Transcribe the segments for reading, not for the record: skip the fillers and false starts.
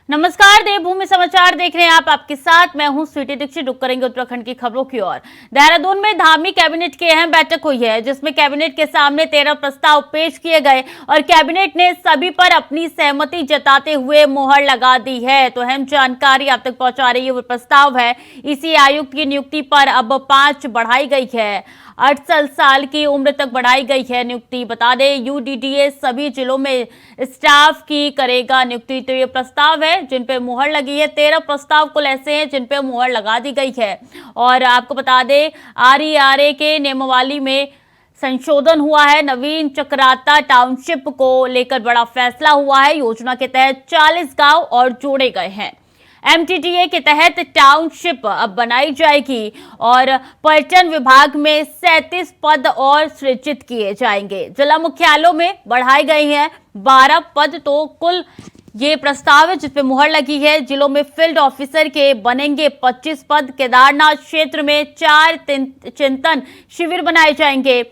नमस्कार, देवभूमि समाचार देख रहे हैं आप। आपके साथ मैं हूं स्वीटी दीक्षित। रुक करेंगे उत्तराखंड की खबरों की ओर। देहरादून में धामी कैबिनेट की अहम बैठक हुई है, जिसमें कैबिनेट के सामने 13 प्रस्ताव पेश किए गए और कैबिनेट ने सभी पर अपनी सहमति जताते हुए मुहर लगा दी है। तो अहम जानकारी आप तक पहुंचा रही है। वो प्रस्ताव है ईसी आयुक्त की नियुक्ति पर अब 5 बढ़ाई गई है। 68 साल की उम्र तक बढ़ाई गई है नियुक्ति। बता दें, यूडीडीए सभी जिलों में स्टाफ की करेगा नियुक्ति। तो ये प्रस्ताव है जिन पे मुहर लगी है। 13 प्रस्ताव कुल ऐसे हैं जिन पे मुहर लगा दी गई है। और आपको बता दें, आरईआरए के नियमावली में संशोधन हुआ है। नवीन चक्राता टाउनशिप को लेकर बड़ा फैसला हुआ है। योजना के तहत 40 गांव और जोड़े गए हैं। एमटीडीए के तहत टाउनशिप अब बनाई जाएगी और पर्यटन विभाग में 37 पद और सृजित किए जाएंगे। जिला मुख्यालयों में बढ़ाई गई हैं 12 पद। तो कुल ये प्रस्ताव है जिसपे मुहर लगी है। जिलों में फील्ड ऑफिसर के बनेंगे 25 पद। केदारनाथ क्षेत्र में 4 चिंतन शिविर बनाए जाएंगे।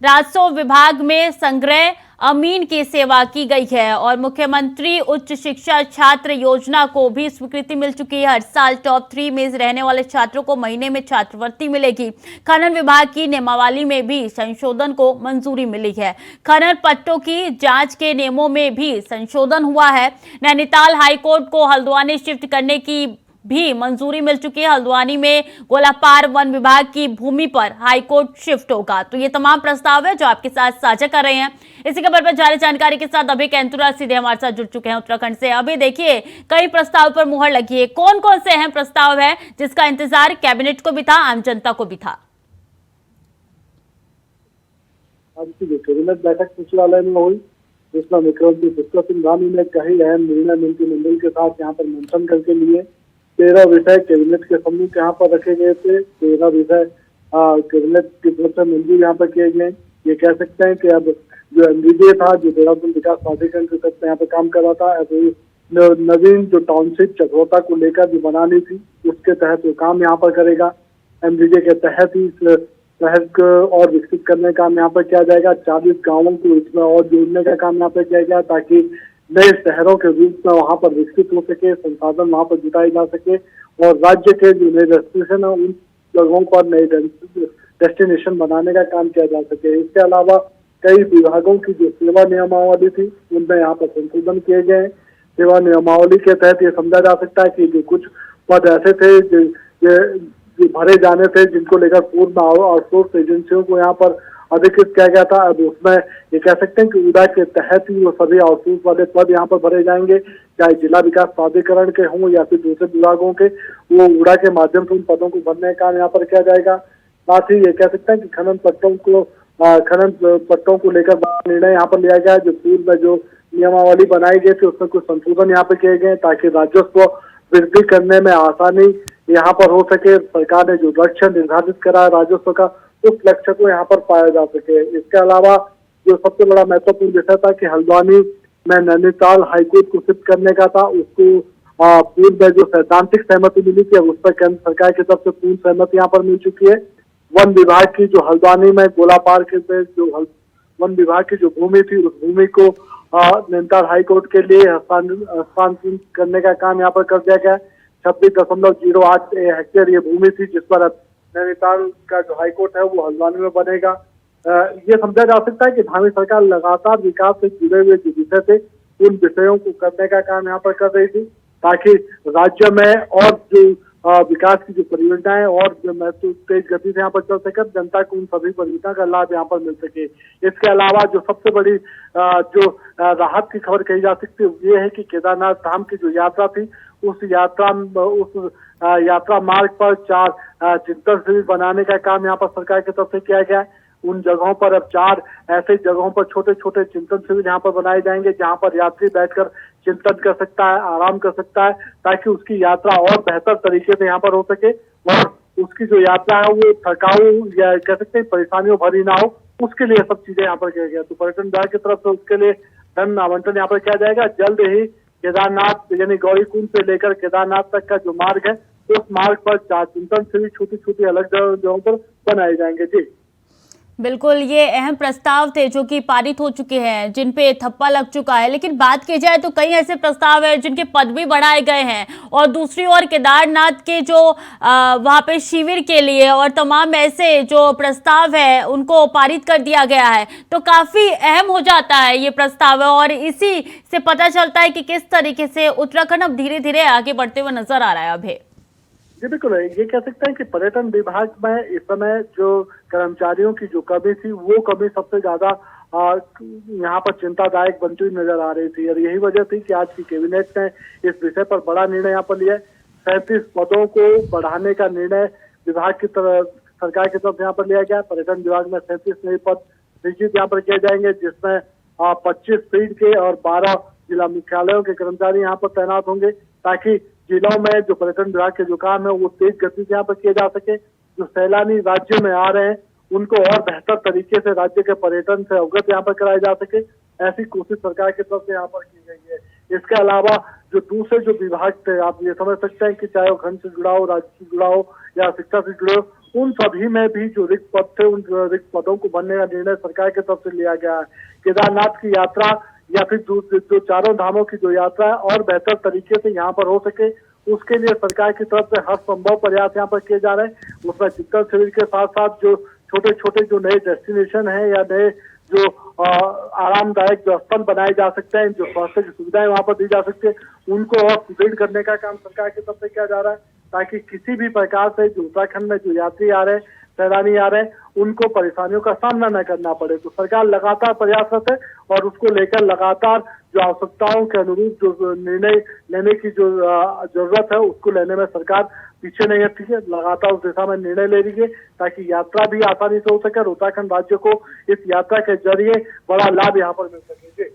राजस्व विभाग में संग्रह अमीन की सेवा की गई है और मुख्यमंत्री उच्च शिक्षा छात्र योजना को भी स्वीकृति मिल चुकी है। हर साल टॉप 3 में रहने वाले छात्रों को महीने में छात्रवृत्ति मिलेगी। खनन विभाग की नियमावली में भी संशोधन को मंजूरी मिली है। खनन पट्टों की जांच के नियमों में भी संशोधन हुआ है। नैनीताल हाईकोर्ट को हल्द्वानी शिफ्ट करने की भी मंजूरी मिल चुकी है। हल्द्वानी में गोलापार वन विभाग की भूमि पर हाईकोर्ट शिफ्ट होगा। तो ये तमाम प्रस्ताव है जो आपके साथ साझा कर रहे हैं। इसी खबर पर जारी जानकारी के साथ अभी कैंतुरा सीधे हमारे साथ जुड़ चुके हैं उत्तराखंड से। अभी देखिए, कई प्रस्ताव पर मुहर लगी है। कौन कौन से अहम प्रस्ताव है जिसका इंतजार कैबिनेट को भी था, आम जनता को भी था? आज की जो कैबिनेट बैठक सचिवालय में हुई, जिसमें मुख्यमंत्री पुष्कर सिंह धामी ने कई अहम निर्णय मंत्रिमंडल के साथ यहाँ पर मंथन करके लिए। 13 विषय कैबिनेट के समूह के यहाँ पर रखे गए थे। 13 विषय कैबिनेट की तरफ से मंजूर यहाँ पर किए गए। ये कह सकते हैं कि अब जो एमडीडीए था, जो देहरादून विकास प्राधिकरण के तहत यहाँ पर काम कर रहा था, अब नवीन जो टाउनशिप चक्रोता को लेकर जो बनानी थी, उसके तहत वो काम यहाँ पर करेगा। एमडीडीए के तहत ही शहर को और विकसित करने का काम यहाँ पर किया जाएगा। 40 गाँवों को इसमें और जोड़ने का काम यहाँ पर किया गया, ताकि नए शहरों के रूप में वहाँ पर विकसित हो सके, संसाधन वहाँ पर जुटाए जा सके और राज्य के जो नए डेस्टिनेशन है उन जगहों पर नए डेस्टिनेशन बनाने का काम किया जा सके। इसके अलावा कई विभागों की जो सेवा नियमावली थी, उनमें यहाँ पर संशोधन किए गए। सेवा नियमावली के तहत ये समझा जा सकता है कि जो कुछ पद ऐसे थे जो भरे जाने थे, जिनको लेकर पूर्व आउटसोर्स एजेंसियों को यहाँ पर अधिकृत किया गया था, अब उसमें ये कह सकते हैं कि उड़ा के तहत ही वो सभी आउटसोर्स वाले पद यहाँ पर भरे जाएंगे, चाहे जिला विकास प्राधिकरण के हों या फिर दूसरे विभागों के। वो उड़ा के माध्यम से उन पदों को भरने का काम यहाँ पर किया जाएगा। साथ ही ये कह सकते हैं कि खनन पट्टों को लेकर निर्णय यहाँ पर लिया गया है। जो पूर्व में जो नियमावली बनाई गई थी, उसमें कुछ संशोधन यहाँ पर किए गए ताकि राजस्व वृद्धि करने में आसानी यहाँ पर हो सके। सरकार ने जो लक्ष्य निर्धारित करा है राजस्व का, उस लक्ष्य को यहाँ पर पाया जा सके। इसके अलावा जो सबसे बड़ा महत्वपूर्ण विषय था कि हल्द्वानी में नैनीताल हाईकोर्ट को शिफ्ट करने का था, उसको पूर्व में जो सैद्धांतिक सहमति मिली थी, अब उस पर केंद्र सरकार की तरफ से पूर्ण सहमति यहाँ पर मिल चुकी है। वन विभाग की जो हल्द्वानी में गोलापार के जो वन विभाग की जो भूमि थी, उस भूमि को नैनीताल हाईकोर्ट के लिए हस्तांतरित करने का काम यहाँ पर कर दिया गया। 26.08 हेक्टेयर ये भूमि थी, जिस पर अब नैनीताल का जो हाईकोर्ट है वो हल्द्वानी में बनेगा। ये समझा जा सकता है कि धामी सरकार लगातार विकास से जुड़े हुए जो विषय थे, उन विषयों को करने का काम यहाँ पर कर रही थी, ताकि राज्य में और जो विकास की जो परियोजनाएं और जो महत्व तेज गति से यहाँ पर चल सके, जनता को उन सभी परियोजना का लाभ यहाँ पर मिल सके। इसके अलावा जो सबसे बड़ी जो राहत की खबर कही जा सकती है, ये है कि केदारनाथ धाम की जो यात्रा थी, उस यात्रा मार्ग पर 4 चिंतन शिविर बनाने का काम यहाँ पर सरकार की तरफ से किया गया है। उन जगहों पर अब 4 ऐसे जगहों पर छोटे छोटे चिंतन शिविर यहाँ पर बनाए जाएंगे, जहाँ पर यात्री बैठकर चिंतन कर सकता है, आराम कर सकता है, ताकि उसकी यात्रा और बेहतर तरीके से यहाँ पर हो सके और उसकी जो यात्रा है वो थकाऊ या कह सकते हैं परेशानियों भरी ना हो। उसके लिए सब चीजें यहाँ पर किया गया। तो पर्यटन विभाग की तरफ से उसके लिए धन आवंटन यहाँ पर किया जाएगा। जल्द ही केदारनाथ यानी गौरीकुंड से लेकर केदारनाथ तक का जो मार्ग है, उस मार्ग पर 4 चिंतन शिविर छोटी छोटी अलग जगहों पर बनाए जाएंगे। जी बिल्कुल, ये अहम प्रस्ताव थे जो कि पारित हो चुके हैं, जिन पे ठप्पा लग चुका है। लेकिन बात की जाए तो कई ऐसे प्रस्ताव हैं जिनके पद भी बढ़ाए गए हैं, और दूसरी ओर केदारनाथ के जो वहाँ पे शिविर के लिए और तमाम ऐसे जो प्रस्ताव है उनको पारित कर दिया गया है। तो काफी अहम हो जाता है ये प्रस्ताव, और इसी से पता चलता है कि किस तरीके से उत्तराखंड अब धीरे धीरे आगे बढ़ते हुए नजर आ रहा है अभी। जी बिल्कुल, ये कह सकते हैं कि पर्यटन विभाग में इस समय जो कर्मचारियों की जो कमी थी, वो कमी सबसे ज्यादा यहाँ पर चिंतादायक बनती हुई नजर आ रही थी, और यही वजह थी कि आज की कैबिनेट ने इस विषय पर बड़ा निर्णय यहाँ पर लिया है। 37 पदों को बढ़ाने का निर्णय विभाग की तरफ, सरकार की तरफ यहाँ पर लिया गया। पर्यटन विभाग में 37 नए पद सृजित यहाँ पर किए जाएंगे, जिसमें 25 फील्ड के और 12 जिला मुख्यालयों के कर्मचारी यहाँ पर तैनात होंगे, ताकि जिलों में जो पर्यटन विभाग के जो काम है वो तेज गति से यहाँ पर किए जा सके। जो सैलानी राज्य में आ रहे हैं उनको और बेहतर तरीके से राज्य के पर्यटन से अवगत यहाँ पर कराया जा सके, ऐसी कोशिश सरकार की तरफ से यहाँ पर की गई है। इसके अलावा जो दूसरे जो विभाग थे, आप ये समझ सकते हैं कि चाहे वो खंड से जुड़ा हो, राज्य से जुड़ा हो या शिक्षा से जुड़े हो, उन सभी में भी जो रिक्त पद थे, उन रिक्त पदों को भरने का निर्णय सरकार की तरफ से लिया गया है। केदारनाथ की यात्रा या फिर जो चारों धामों की जो यात्रा है और बेहतर तरीके से यहाँ पर हो सके, उसके लिए सरकार की तरफ से हर संभव प्रयास यहाँ पर किए जा रहे हैं। उसमें चित्तल शिविर के साथ साथ जो छोटे छोटे जो नए डेस्टिनेशन है या नए जो आरामदायक जो स्थल बनाए जा सकते हैं, जो स्वास्थ्य की सुविधाएं वहां पर दी जा सकती है, उनको और सुदृढ़ करने का काम सरकार की तरफ से किया जा रहा है, ताकि किसी भी प्रकार से जो उत्तराखंड में जो यात्री आ रहे हैं, सैलानी आ रहे हैं, उनको परेशानियों का सामना न करना पड़े। तो सरकार लगातार प्रयासरत है और उसको लेकर लगातार जो आवश्यकताओं के अनुरूप जो निर्णय लेने की जो जरूरत है, उसको लेने में सरकार पीछे नहीं हटती है, लगातार उस दिशा में निर्णय ले रही है, ताकि यात्रा भी आसानी से हो सके और उत्तराखंड राज्य को इस यात्रा के जरिए बड़ा लाभ यहाँ पर मिल सके।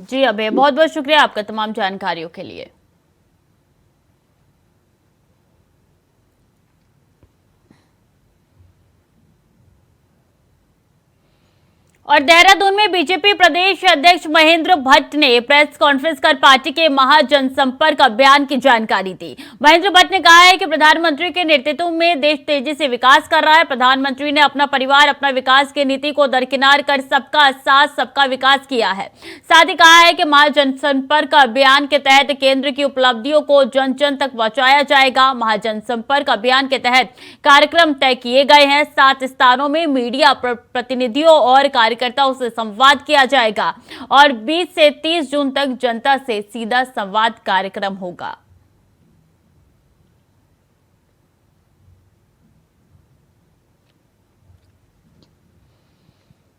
जी अभय, बहुत बहुत शुक्रिया आपका तमाम जानकारियों के लिए। और देहरादून में बीजेपी प्रदेश अध्यक्ष महेंद्र भट्ट ने प्रेस कॉन्फ्रेंस कर पार्टी के महाजनसंपर्क अभियान की जानकारी दी। महेंद्र भट्ट ने कहा है कि प्रधानमंत्री के नेतृत्व में देश तेजी से विकास कर रहा है। प्रधानमंत्री ने अपना परिवार, अपना विकास की नीति को दरकिनार कर सबका साथ, सबका विकास किया है। साथ ही कहा है कि महाजनसंपर्क अभियान के तहत केंद्र की उपलब्धियों को जन जन तक पहुंचाया जाएगा। महाजनसंपर्क अभियान के तहत कार्यक्रम तय किए गए हैं। 7 स्थानों में मीडिया प्रतिनिधियों और कार्यकर्ताओं से संवाद किया जाएगा और 20 से 30 जून तक जनता से सीधा संवाद कार्यक्रम होगा।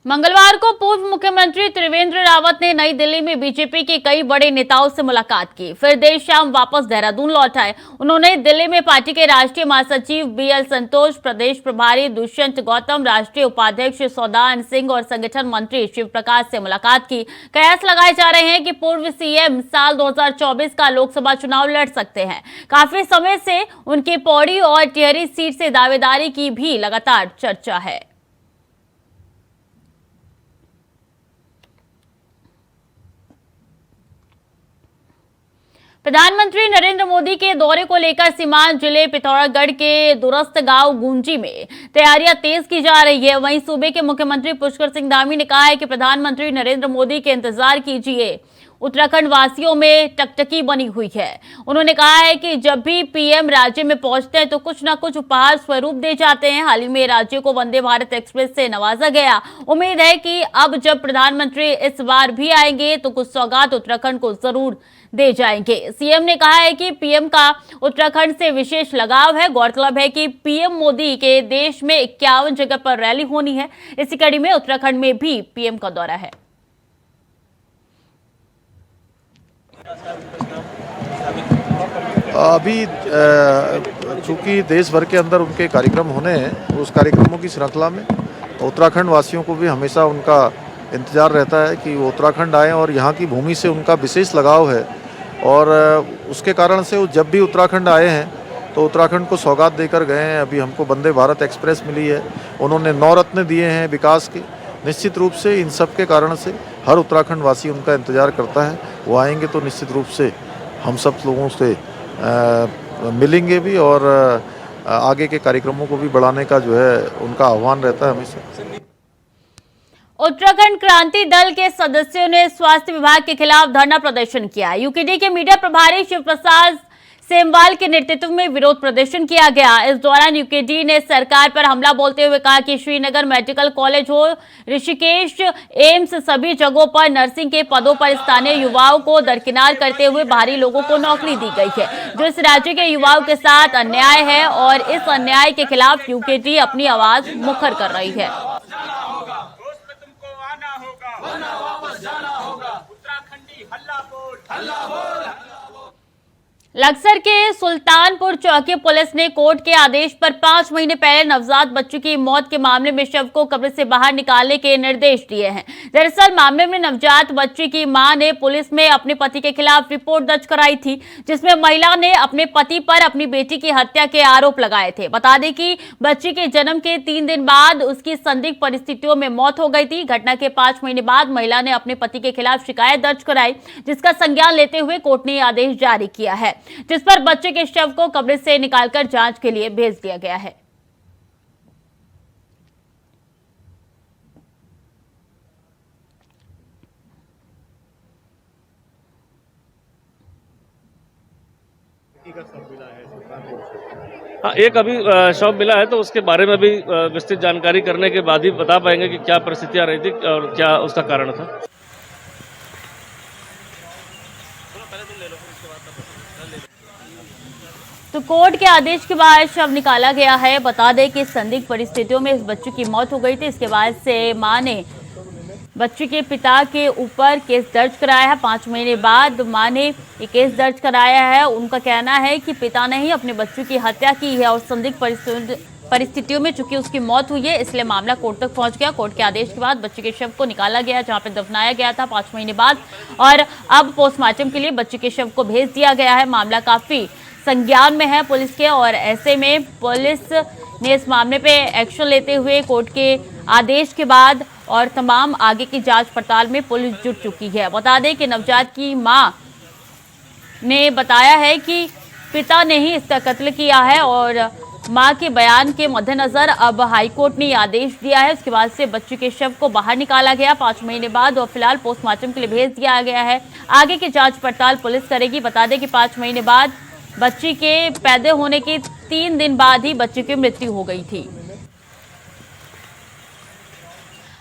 मंगलवार को पूर्व मुख्यमंत्री त्रिवेंद्र रावत ने नई दिल्ली में बीजेपी के कई बड़े नेताओं से मुलाकात की, फिर देर शाम वापस देहरादून लौट आए। उन्होंने दिल्ली में पार्टी के राष्ट्रीय महासचिव बीएल संतोष, प्रदेश प्रभारी दुष्यंत गौतम, राष्ट्रीय उपाध्यक्ष सौदान सिंह और संगठन मंत्री शिव प्रकाश से मुलाकात की। कयास लगाए जा रहे हैं कि पूर्व सीएम साल 2024 का लोकसभा चुनाव लड़ सकते हैं। काफी समय से उनकी पौड़ी और टिहरी सीट से दावेदारी की भी लगातार चर्चा है। प्रधानमंत्री नरेंद्र मोदी के दौरे को लेकर सीमांत जिले पिथौरागढ़ के दूरस्थ गांव गुंजी में तैयारियां तेज की जा रही है। वहीं सूबे के मुख्यमंत्री पुष्कर सिंह धामी ने कहा है कि प्रधानमंत्री नरेंद्र मोदी के इंतजार कीजिए। उत्तराखंड वासियों में टकटकी बनी हुई है। उन्होंने कहा है कि जब भी पीएम राज्य में पहुंचते हैं तो कुछ न कुछ उपहार स्वरूप दे जाते हैं। हाल ही में राज्य को वंदे भारत एक्सप्रेस से नवाजा गया। उम्मीद है कि अब जब प्रधानमंत्री इस बार भी आएंगे तो कुछ सौगात उत्तराखंड को जरूर दे जाएंगे। सीएम ने कहा है कि पीएम का उत्तराखंड से विशेष लगाव है। गौरतलब है कि पीएम मोदी के देश में 51 जगह पर रैली होनी है। इसी कड़ी में उत्तराखंड में भी पीएम का दौरा है। अभी चूंकि देश भर के अंदर उनके कार्यक्रम होने हैं, उस कार्यक्रमों की श्रृंखला में उत्तराखंड वासियों को भी हमेशा उनका इंतज़ार रहता है कि वो उत्तराखंड आएँ, और यहाँ की भूमि से उनका विशेष लगाव है। और उसके कारण से वो जब भी उत्तराखंड आए हैं तो उत्तराखंड को सौगात देकर गए हैं। अभी हमको वंदे भारत एक्सप्रेस मिली है, उन्होंने 9 रत्न दिए हैं विकास के। निश्चित रूप से इन सब के कारण से हर उत्तराखंड वासी उनका इंतज़ार करता है। वो आएंगे तो निश्चित रूप से हम सब लोगों से मिलेंगे भी, और आगे के कार्यक्रमों को भी बढ़ाने का जो है उनका आह्वान रहता है हमेशा। उत्तराखंड क्रांति दल के सदस्यों ने स्वास्थ्य विभाग के खिलाफ धरना प्रदर्शन किया। यूकेडी के मीडिया प्रभारी शिव प्रसाद सेमवाल के नेतृत्व में विरोध प्रदर्शन किया गया। इस दौरान यूकेडी ने सरकार पर हमला बोलते हुए कहा कि श्रीनगर मेडिकल कॉलेज हो, ऋषिकेश, एम्स, सभी जगहों पर नर्सिंग के पदों पर स्थानीय युवाओं को दरकिनार करते हुए बाहरी लोगों को नौकरी दी गई है, जो इस राज्य के युवाओं के साथ अन्याय है और इस अन्याय के खिलाफ यूकेडी अपनी आवाज मुखर कर रही है। लक्सर के सुल्तानपुर चौकी पुलिस ने कोर्ट के आदेश पर 5 महीने पहले नवजात बच्चों की मौत के मामले में शव को कब्र से बाहर निकालने के निर्देश दिए हैं। दरअसल मामले में नवजात बच्ची की मां ने पुलिस में अपने पति के खिलाफ रिपोर्ट दर्ज कराई थी, जिसमें महिला ने अपने पति पर अपनी बेटी की हत्या के आरोप लगाए थे। बता दें कि बच्ची के जन्म के 3 दिन बाद उसकी संदिग्ध परिस्थितियों में मौत हो गई थी। घटना के 5 महीने बाद महिला ने अपने पति के खिलाफ शिकायत दर्ज कराई, जिसका संज्ञान लेते हुए कोर्ट ने आदेश जारी किया है, जिस पर बच्चे के शव को कब्र से निकालकर जांच के लिए भेज दिया गया है। हाँ, एक अभी शव मिला है, तो उसके बारे में भी विस्तृत जानकारी करने के बाद ही बता पाएंगे कि क्या परिस्थितियां रही थी और क्या उसका कारण था। तो कोर्ट के आदेश के बाद शव निकाला गया है। बता दें कि संदिग्ध परिस्थितियों में इस बच्ची की मौत हो गई थी। इसके बाद से मां ने बच्ची के पिता के ऊपर केस दर्ज कराया है। 5 महीने बाद मां ने ये केस दर्ज कराया है। उनका कहना है कि पिता ने ही अपने बच्ची की हत्या की है और संदिग्ध परिस्थितियों में चूंकि उसकी मौत हुई है, इसलिए मामला कोर्ट तक पहुंच गया। कोर्ट के आदेश के बाद बच्ची के शव को निकाला गया, जहां पर दफनाया गया था 5 महीने बाद, और अब पोस्टमार्टम के लिए बच्ची के शव को भेज दिया गया है। मामला काफी संज्ञान में है पुलिस के, और ऐसे में पुलिस ने इस मामले पे एक्शन लेते हुए कोर्ट के आदेश के बाद और तमाम आगे की जांच पड़ताल में पुलिस जुट चुकी है। बता दें कि नवजात की मां ने बताया है कि पिता ने ही इसका कत्ल किया है, और मां के बयान के मद्देनजर अब हाईकोर्ट ने आदेश दिया है। उसके बाद से बच्ची के शव को बाहर निकाला गया 5 महीने बाद, और फिलहाल पोस्टमार्टम के लिए भेज दिया गया है। आगे की जांच पड़ताल पुलिस करेगी। बता दें कि 5 महीने बाद बच्ची के पैदा होने के 3 दिन बाद ही बच्ची की मृत्यु हो गई थी।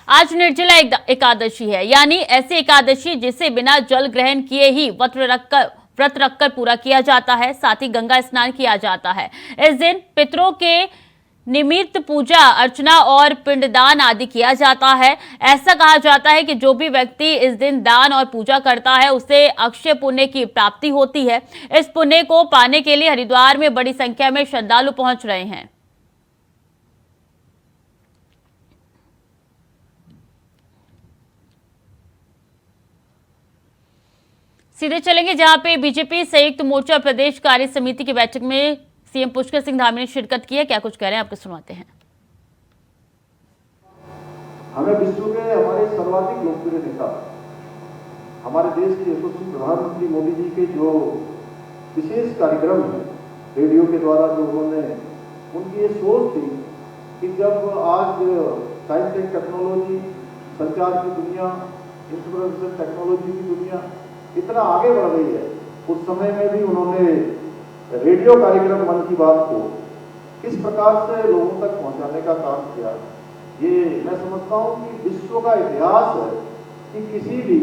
आज निर्जला एकादशी है, यानी ऐसी एकादशी जिसे बिना जल ग्रहण किए ही व्रत रखकर पूरा किया जाता है। साथ ही गंगा स्नान किया जाता है। इस दिन पितरों के निमित्त पूजा अर्चना और पिंडदान आदि किया जाता है। ऐसा कहा जाता है कि जो भी व्यक्ति इस दिन दान और पूजा करता है, उसे अक्षय पुण्य की प्राप्ति होती है। इस पुण्य को पाने के लिए हरिद्वार में बड़ी संख्या में श्रद्धालु पहुंच रहे हैं। सीधे चलेंगे जहां पे बीजेपी संयुक्त मोर्चा प्रदेश कार्य समिति की बैठक में सीएम पुष्कर सिंह धामी ने शिरकत की है। क्या कुछ कह रहे हैं, आपको सुनाते हैं। हमें विश्व के हमारे सर्वाधिक लोकप्रिय नेता, हमारे देश के यशस्वी प्रधानमंत्री मोदी जी के जो विशेष कार्यक्रम है रेडियो के द्वारा, जो उन्होंने उनकी ये सोच थी कि जब आज साइंस एंड टेक्नोलॉजी, संचार की दुनिया, इंफॉर्मेशन टेक्नोलॉजी की दुनिया इतना आगे बढ़ रही है, उस समय में भी उन्होंने रेडियो कार्यक्रम मन की बात को किस प्रकार से लोगों तक पहुंचाने का काम किया। ये मैं समझता हूं कि विश्व का इतिहास है कि किसी भी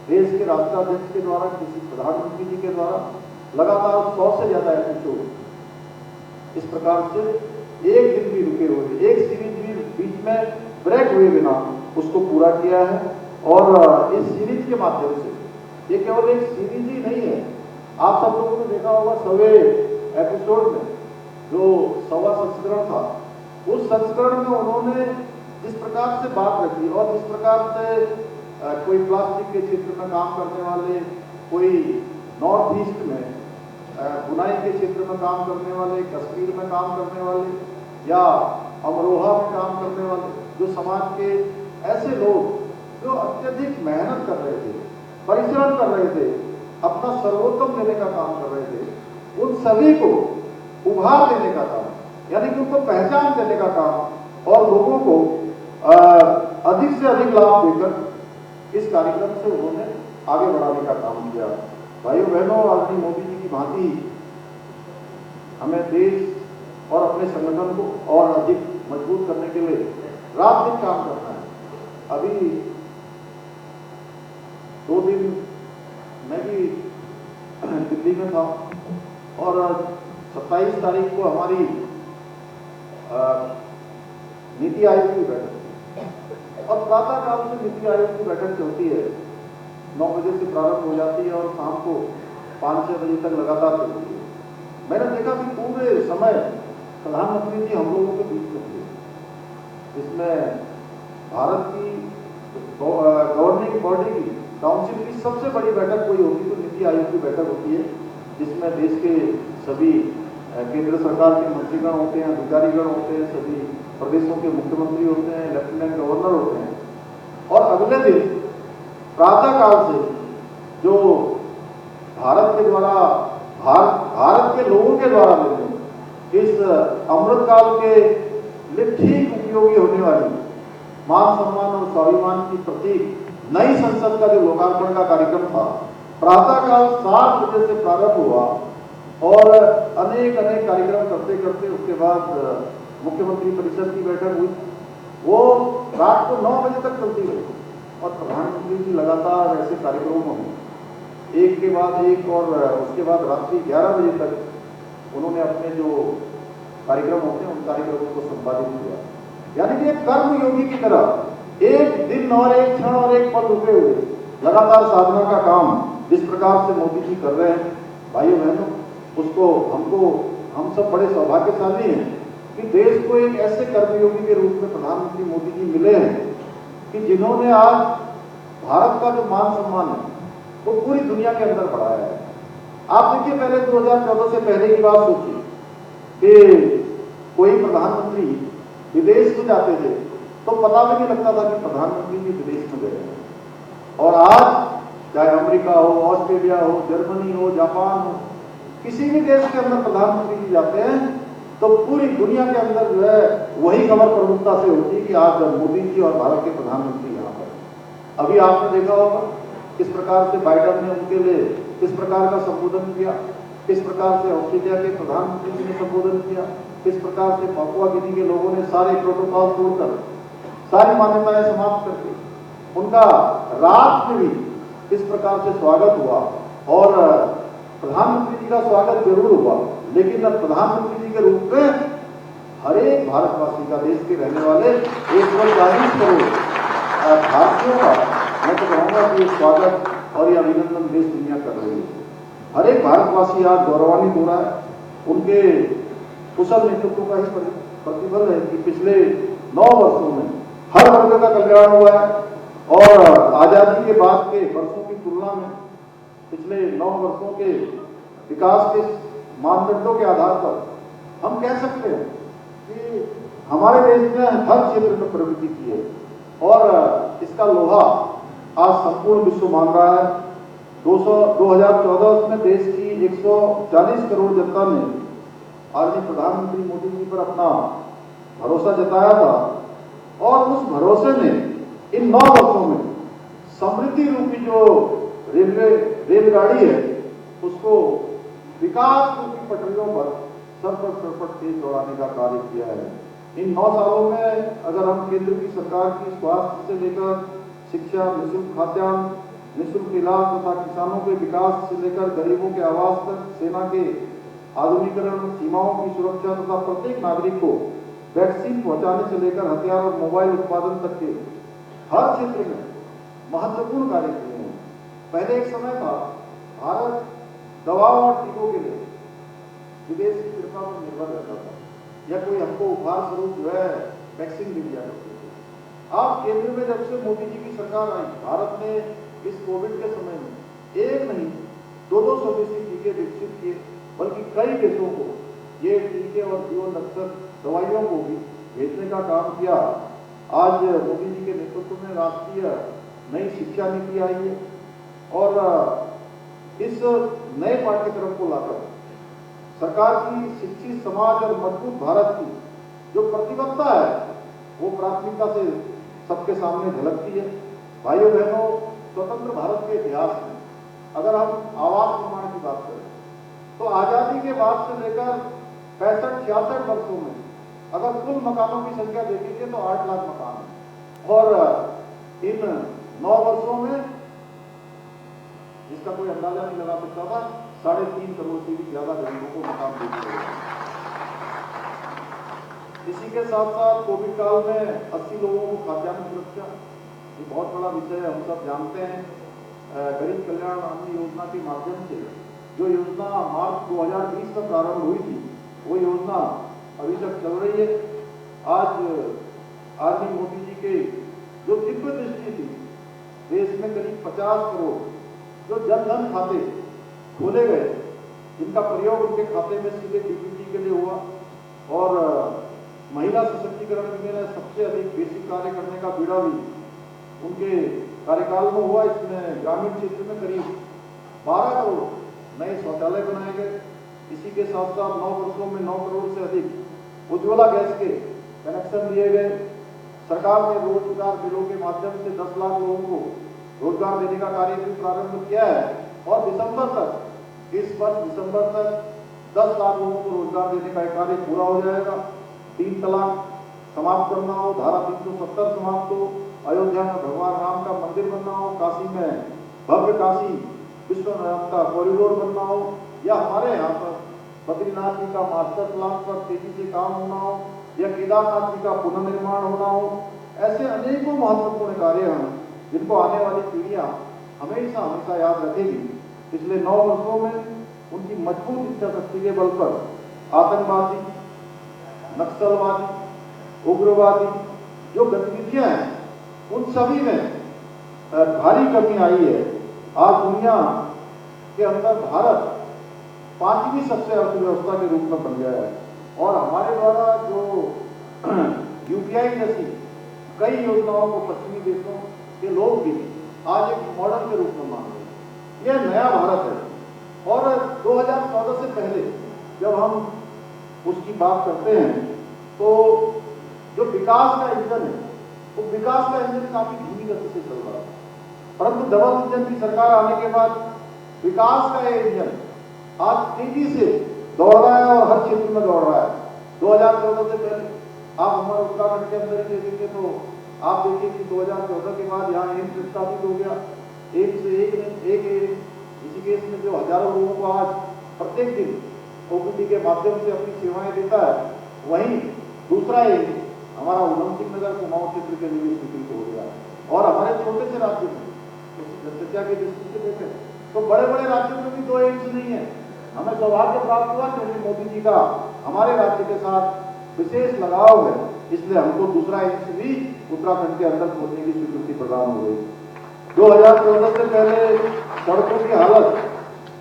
देश के राष्ट्राध्यक्ष के द्वारा, किसी प्रधानमंत्री जी के द्वारा लगातार 100 से ज्यादा एपिसोड इस प्रकार से एक दिन भी रुके हुए, एक सीरीज भी बीच में ब्रेक हुए बिना उसको पूरा किया है। और इस सीरीज के माध्यम से, ये केवल एक सीरीज ही नहीं है, आप सब लोगों ने देखा होगा 100वें एपिसोड में जो 100वां संस्करण था, उस संस्करण में उन्होंने जिस प्रकार से बात रखी और जिस प्रकार से कोई प्लास्टिक के क्षेत्र में काम करने वाले, कोई नॉर्थ ईस्ट में बुनाई के क्षेत्र में काम करने वाले, कश्मीर में काम करने वाले, या अमरोहा में काम करने वाले, जो समाज के ऐसे लोग जो अत्यधिक मेहनत कर रहे थे, परिश्रम कर रहे थे, अपना सर्वोत्तम देने का काम कर रहे थे, उन सभी को उभार देने का काम, यानी कि उनको पहचान देने का काम और लोगों को अधिक से अधिक लाभ देकर इस कार्यक्रम से उन्होंने आगे बढ़ाने का काम किया। भाइयों बहनों, आदरणीय मोदी जी की भांति हमें देश और अपने संगठन को और अधिक मजबूत करने के लिए रात दिन काम करना है। अभी 2 दिन मैं भी दिल्ली में था और 27 तारीख को हमारी नीति आयोग की बैठक, और प्रातः काल से नीति आयोग की बैठक चलती है, 9 बजे से प्रारंभ हो जाती है और शाम को 5-6 बजे तक लगातार चलती है। मैंने देखा कि पूरे समय प्रधानमंत्री जी हम लोगों के बीच में थे, जिसमें भारत की गवर्निंग बॉडी की काउंसिल की सबसे बड़ी बैठक कोई होती तो नीति आयोग की बैठक होती है, जिसमें देश के सभी केंद्र सरकार के मंत्रीगण होते हैं, अधिकारीगण होते हैं, सभी प्रदेशों के मुख्यमंत्री होते हैं, लेफ्टिनेंट गवर्नर होते हैं। और अगले दिन प्रातः काल से जो भारत के द्वारा भारत के लोगों के द्वारा लेते इस अमृत काल के लिए ठीक उपयोगी होने वाली मान सम्मान और स्वाभिमान की प्रतीक नई संसद का जो लोकार्पण का कार्यक्रम था, प्रातःकाल 7 बजे से प्रारंभ हुआ और अनेक कार्यक्रम करते करते उसके बाद मुख्यमंत्री परिषद की बैठक हुई। वो रात को 9 बजे तक चलती रही और प्रधानमंत्री जी लगातार ऐसे कार्यक्रमों में एक के बाद एक और उसके बाद रात्रि 11 बजे तक उन्होंने अपने जो कार्यक्रम होते हैं उन कार्यक्रमों को संपादित किया। यानी कि एक कर्मयोगी की तरह एक दिन और एक क्षण और एक पल रुके हुए लगातार साधना का काम जिस प्रकार से मोदी जी कर रहे हैं, भाइयों बहनों, उसको हम सब बड़े सौभाग्यशाली हैं कि देश को एक ऐसे कर्मयोगी के रूप में प्रधानमंत्री मोदी जी मिले हैं कि जिन्होंने आज भारत का जो मान सम्मान है वो पूरी दुनिया के अंदर बढ़ाया है। आप देखिए, पहले 2014 से पहले की बात सोचिए कि कोई प्रधानमंत्री विदेश में जाते थे तो पता भी नहीं लगता था कि प्रधानमंत्री जी विदेश में गए हैं। और आज चाहे अमेरिका हो, ऑस्ट्रेलिया हो, जर्मनी हो, जापान हो, किसी भी देश के अंदर प्रधानमंत्री जी जाते हैं तो पूरी दुनिया के अंदर जो है वही खबर प्रमुखता से होती है कि आज मोदी जी और भारत के प्रधानमंत्री यहाँ पर। अभी आपने देखा होगा किस प्रकार से बाइडेन ने उनके लिए किस प्रकार का संबोधन किया, किस प्रकार से ऑस्ट्रेलिया के प्रधानमंत्री जी ने संबोधन किया, किस प्रकार से पापुआ गिनी के लोगों ने सारे प्रोटोकॉल तोड़कर सारी मान्यताएं समाप्त करके उनका रात में भी किस प्रकार से स्वागत हुआ। और प्रधानमंत्री जी का स्वागत जरूर हुआ, लेकिन अब प्रधानमंत्री जी के रूप में हर एक भारतवासी का, देश के रहने वाले 140 करोड़ भारतीयों का मैं तो कहूँगा कि ये स्वागत और ये अभिनंदन देश दुनिया कर रही है। हर एक भारतवासी आज गौरवान्वित हो रहा है। उनके कुशल नेतृत्व का ही प्रतिफल है कि पिछले 9 वर्षों में हर वर्ग का कल्याण हुआ है और आजादी के बाद के वर्षों की तुलना में पिछले 9 वर्षों के विकास के मानदंडों के आधार पर हम कह सकते हैं कि हमारे देश ने हर क्षेत्र में प्रगति की है और इसका लोहा आज संपूर्ण विश्व मान रहा है। 2014 में देश की 140 करोड़ जनता ने आदरणीय प्रधानमंत्री मोदी जी पर अपना भरोसा जताया था और उस भरोसे ने इन 9 वर्षों में समृद्धि रूपी जो रेलगाड़ी है उसको विकास रूपी पटरियों पर सरपट तेज दौड़ाने का कार्य किया है। इन 9 सालों में अगर हम केंद्र की सरकार की स्वास्थ्य से लेकर शिक्षा, निःशुल्क खाद्यान्न, निःशुल्क इलाज तथा किसानों के विकास से लेकर गरीबों के आवास तक, सेना के आधुनिकीकरण, सीमाओं की सुरक्षा तथा प्रत्येक नागरिक को वैक्सीन पहुंचाने से लेकर हथियार और मोबाइल उत्पादन तक के हर क्षेत्र में महत्वपूर्ण कार्य किए हैं। पहले एक समय था भारत दवाओं और टीकों के लिए विदेश की कृपा पर निर्भर रहता था या कोई हमको उपहार स्वरूप जो है वैक्सीन दे दिया करते थे। अब केंद्र में जब से मोदी जी की सरकार आई, भारत ने इस कोविड के समय में एक नहीं 2 स्वदेशी टीके विकसित किए, बल्कि कई देशों को ये टीके और जीवन रक्षक दवाइयों को भी भेजने का काम किया। आज मोदी जी के नेतृत्व में राष्ट्रीय नई शिक्षा नीति आई है और इस नए पाठ्यक्रम को लाकर सरकार की शिक्षित समाज और मजबूत भारत की जो प्रतिबद्धता है वो प्राथमिकता से सबके सामने झलकती है। भाइयों बहनों, स्वतंत्र भारत के इतिहास में अगर हम आवास निर्माण की बात करें तो आजादी के बाद से लेकर 65-66 वर्षों में अगर कुल मकानों की संख्या देखेंगे तो 8 लाख मकान है, और इन 9 वर्षों में जिसका कोई अंदाजा नहीं लगा सकता था, 3.5 करोड़ से भी ज्यादा गरीबों को मकान दे दिए गए। इसी के साथ साथ कोविड काल में 80 लोगों को खाद्यान्न सुरक्षा, ये बहुत बड़ा विषय है, हम सब जानते हैं। गरीब कल्याण अन्न योजना के माध्यम से जो योजना मार्च 2020 में प्रारंभ हुई थी, वो योजना अभी तक चल रही है। आज आदरणीय मोदी जी के जो दिव्य दृष्टि थी, देश में करीब 50 करोड़ जो जनधन खाते खोले गए, जिनका प्रयोग उनके खाते में सीधे डीबीटी के लिए हुआ, और महिला सशक्तिकरण में सबसे अधिक बेसिक कार्य करने का बीड़ा भी उनके कार्यकाल में हुआ। इसमें ग्रामीण क्षेत्र में करीब 12 करोड़ नए शौचालय बनाए गए। इसी के साथ साथ 9 वर्षों में 9 करोड़ से अधिक उज्ज्वला गैस के कनेक्शन दिए गए। सरकार ने रोजगार बिलों के माध्यम से 10 लाख लोगों को रोजगार देने का कार्य भी प्रारंभ किया है, और दिसंबर तक, इस वर्ष दिसंबर तक 10 लाख लोगों को रोजगार देने का कार्य पूरा हो जाएगा। 3 तलाक समाप्त करना हो, धारा 370 समाप्त हो, अयोध्या में भगवान राम का मंदिर बनना हो, काशी में भव्य काशी विश्वनाथ का कॉरिडोर बनना हो, या हमारे यहाँ पर बद्रीनाथ जी का मास्टर प्लान पर तेजी से काम होना हो, या केदारनाथ जी का पुनर्निर्माण होना हो, ऐसे अनेकों महत्वपूर्ण कार्य हैं जिनको आने वाली पीढ़ियां हमेशा हमेशा याद रखेगी। पिछले 9 वर्षों में उनकी मजबूत इच्छा शक्ति के बल पर आतंकवादी, नक्सलवादी, उग्रवादी जो गतिविधियां हैं, उन सभी में भारी कमी आई है। आज दुनिया के अंदर भारत 5वीं सबसे अर्थव्यवस्था के रूप में बन गया है, और हमारे द्वारा जो यूपीआई जैसी कई योजनाओं को पश्चिमी देशों के लोग भी आज एक मॉडल के रूप में मान रहे हैं। यह नया भारत है, और 2014 से पहले जब हम उसकी बात करते हैं तो जो विकास का इंजन है, वो विकास का इंजन काफी धीमी गति से चल रहा है, परंतु डबल इंजन की सरकार आने के बाद विकास का ये इंजन आज तेजी से दौड़ रहा है, और हर क्षेत्र में दौड़ रहा है। 2014 से पहले आप हमारे उत्तराखंड के अंदर ही देखेंगे तो आप देखिए कि 2014 के बाद यहाँ एम्स स्थापित हो गया, एक से एक ऋषिकेश में जो हजारों लोगों को आज प्रत्येक दिन ओपीडी के माध्यम से अपनी सेवाएं देता है, वहीं दूसरा एम्स हमारा उधम सिंह नगर कुमाऊं क्षेत्र के लिए स्वीकृत हो गया। और हमारे छोटे से राज्य में जनसंख्या की दृष्टि से देखें तो बड़े बड़े राज्यों में भी 2 एम्स नहीं है। हमें सौभाग्य प्राप्त हुआ क्योंकि मोदी जी का हमारे राज्य के साथ विशेष लगाव है, इसलिए हमको दूसरा एम्स भी उत्तराखंड के अंदर खोलने की स्वीकृति प्रदान हो गई। 2014 से पहले सड़कों की हालत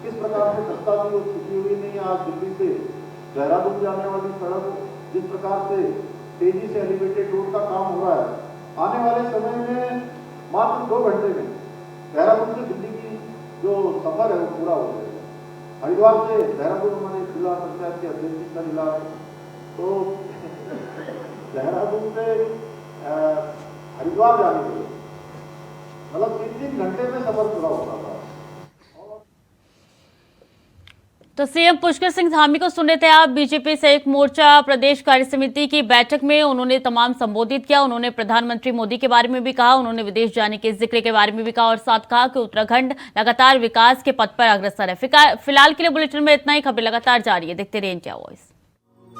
किस प्रकार से खस्ता थी, वो छुटी हुई नहीं। आज दिल्ली से देहरादून जाने वाली सड़क जिस प्रकार से तेजी से एलिवेटेड रोड का काम हो रहा है, आने वाले समय में मात्र 2 घंटे में देहरादून से दिल्ली की जो सफर है वो पूरा हो जाएगा। हरिद्वार से देहरादून हमारे जिला पंचायत के अध्यक्ष का जिला है, तो देहरादून से हरिद्वार जाने के लिए मतलब 3-3 घंटे में सफर पूरा होता था। तो सीएम पुष्कर सिंह धामी को सुने थे आप। बीजेपी संयुक्त मोर्चा प्रदेश कार्य समिति की बैठक में उन्होंने तमाम संबोधित किया। उन्होंने प्रधानमंत्री मोदी के बारे में भी कहा, उन्होंने विदेश जाने के जिक्र के बारे में भी कहा, और साथ कहा कि उत्तराखंड लगातार विकास के पथ पर अग्रसर है। फिलहाल के लिए बुलेटिन में इतना ही। खबरें लगातार जारी है, देखते रहिए इंडिया वॉइस।